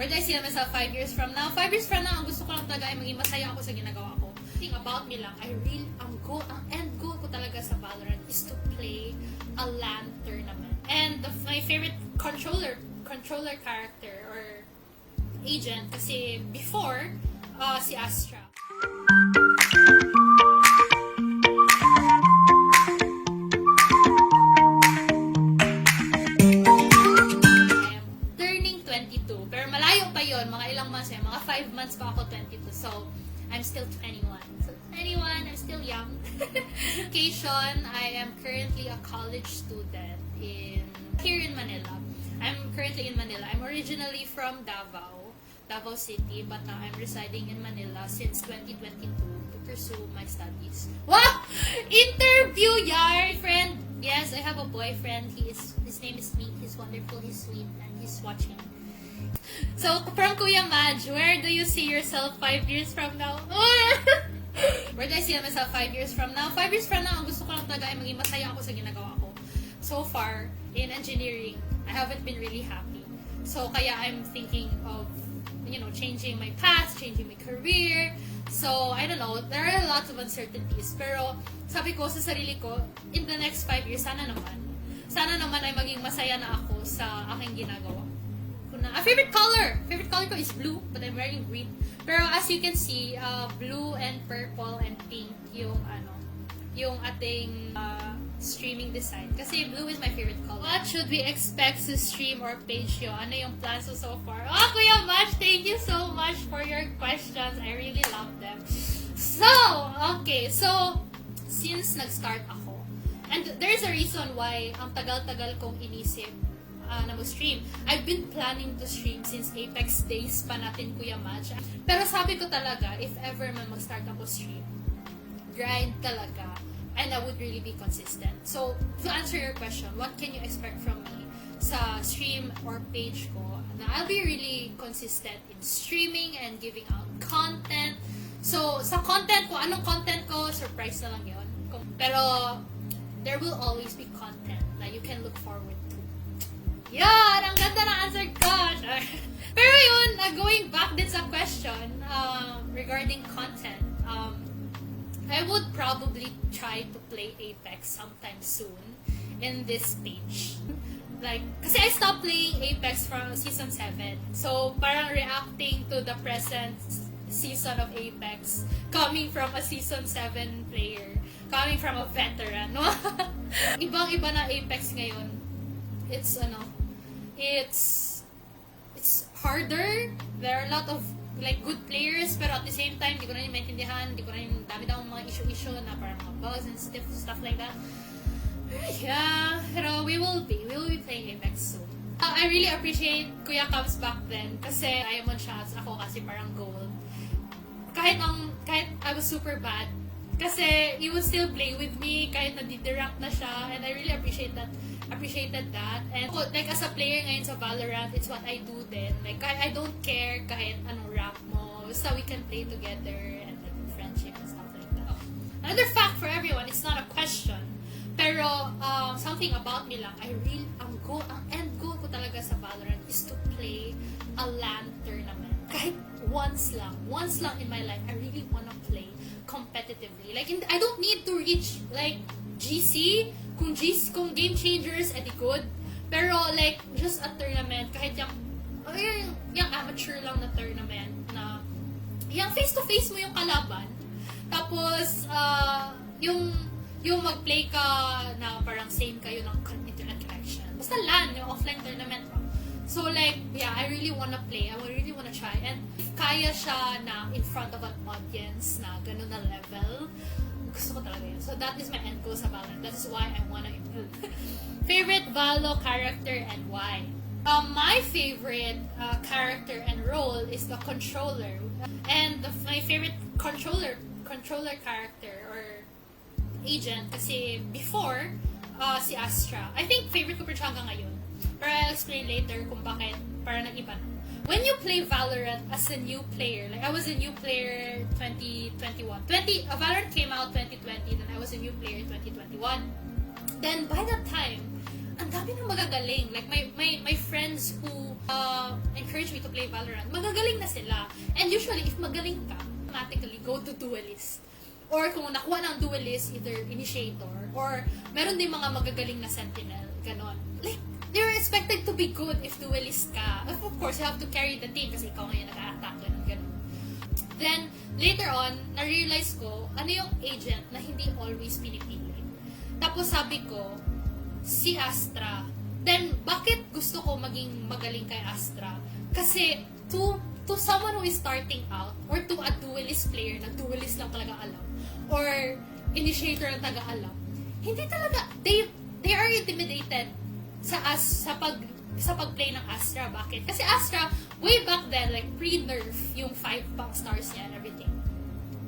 Where do I see myself 5 years from now? 5 years from now, ang gusto ko lang talaga ay maging masaya ako sa ginagawa ko. Thing about me lang, ang end goal ko talaga sa Valorant is to play a LAN tournament. And my favorite controller character or agent kasi before, si Astra. Pero malayo pa yon, mga ilang months eh, mga 5 months pa ako 22. So, I'm still 21. So, 21, I'm still young. Education, I am currently a college student here in Manila. I'm currently in Manila. I'm originally from Davao City, but now I'm residing in Manila since 2022 to pursue my studies. Wow! Interview, yar, friend! Yes, I have a boyfriend. His name is Meek. He's wonderful, he's sweet, and he's watching. So, from Kuya Madge, where do you see yourself 5 years from now? Where do I see myself 5 years from now? 5 years from now, ang gusto ko lang talaga ay maging masaya ako sa ginagawa ko. So far, in engineering, I haven't been really happy. So, kaya I'm thinking of, changing my path, changing my career. So, I don't know, there are lots of uncertainties. Pero, sabi ko sa sarili ko, in the next 5 years, sana naman ay maging masaya na ako sa aking ginagawa. A favorite color ko is blue, but I'm wearing green. Pero as you can see, blue and purple and pink yung ating streaming design. Kasi blue is my favorite color. What should we expect to stream or page yo? Ano yung plans so far? Oh, Kuya Match, thank you so much for your questions. I really love them. So, since nag-start ako, and there's a reason why ang tagal-tagal kong inisip na mag-stream. I've been planning to stream since Apex days pa natin, Kuya Match. Pero sabi ko talaga, if ever man mag-start ako stream, grind talaga, and I would really be consistent. So, to answer your question, what can you expect from me sa stream or page ko? Na I'll be really consistent in streaming and giving out content. So, sa content ko, anong content ko, surprise na lang yun. Pero, there will always be content na you can look forward to. Yan! Ang ganda ng answer ko! Pero yun, going back din sa question regarding content, I would probably try to play Apex sometime soon in this stage. Kasi I stopped playing Apex from Season 7. So, parang reacting to the present season of Apex coming from a Season 7 player, coming from a veteran, no? Ibang-iba na Apex ngayon. It's harder. There are a lot of good players, pero at the same time, di ko na yung maintindihan, dami daw mga issue na parang mga bugs and stuff like that. Yeah, pero we will be playing Apex soon. I really appreciate Kuya Cubs back then kasi Diamond Shots ako kasi parang gold. Kahit I was super bad, kasi he would still play with me kahit nadidirect na siya, and I really appreciated that. And as a player ngayon sa Valorant, it's what I do din. I don't care kahit anong rank mo, basta we can play together and friendship and stuff like that. Another fact for everyone, it's not a question, pero something about me lang, ang end goal ko talaga sa Valorant is to play a LAN tournament. Kahit once lang in my life, I really wanna play competitively. I don't need to reach GC, kung Game Changers, edi good. Pero just a tournament, kahit yung amateur lang na tournament, na yung face-to-face mo yung kalaban, tapos yung mag-play ka na parang same kayo ng internet connection. Basta LAN, yung offline tournament. So I really wanna play. I really wanna try. And if kaya siya na in front of an audience na ganun na level, gusto ko talaga yun. So that is my end goal sa Valorant. That is why I wanna improve. Favorite Valo character and why? My favorite character and role is the controller. And my favorite controller character or agent kasi before, si Astra. I think favorite ko pa siya hanggang ngayon. Pero I'll explain later kung bakit para nag-iba na. When you play Valorant as a new player, I was a new player 2021. Valorant came out 2020, then I was a new player 2021. Then by that time, ang dami nang magagaling. My friends who encourage me to play Valorant, magagaling na sila. And usually, if magaling ka, automatically go to Duelist. Or kung nakuha ng Duelist, either Initiator, or meron din mga magagaling na Sentinel, ganon. Like, they're expected to be good if Duelist ka. Of course, you have to carry the team kasi ikaw ngayon nag-a-attack, ganon. Then, later on, na-realize ko, ano yung agent na hindi always pinipili. Tapos sabi ko, si Astra. Then, bakit gusto ko maging magaling kay Astra? Kasi, to someone who is starting out, or to a Duelist player na Duelist lang talaga alam, or Initiator lang talaga alam, hindi talaga, they are intimidated sa pag-play ng Astra. Bakit? Kasi Astra, way back then, like, pre-nerf yung 5 pang stars niya and everything.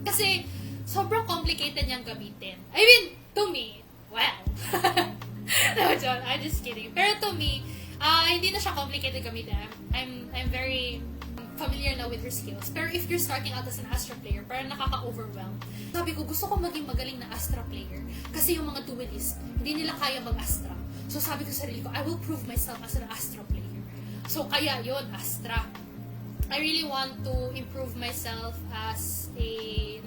Kasi, sobrang complicated niyang gamitin. I mean, to me, well, no, John, I'm just kidding. Pero to me, hindi na siya complicated gamitin. I'm very familiar na with her skills. Pero if you're starting out as an Astra player, parang nakaka-overwhelm. Sabi ko, gusto ko maging magaling na Astra player. Kasi yung mga Duelist, hindi nila kaya mag-Astra. So sabi ko sa sarili ko, I will prove myself as an Astra player. So kaya yon Astra. I really want to improve myself as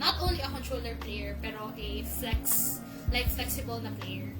not only a controller player, pero a flexible na player.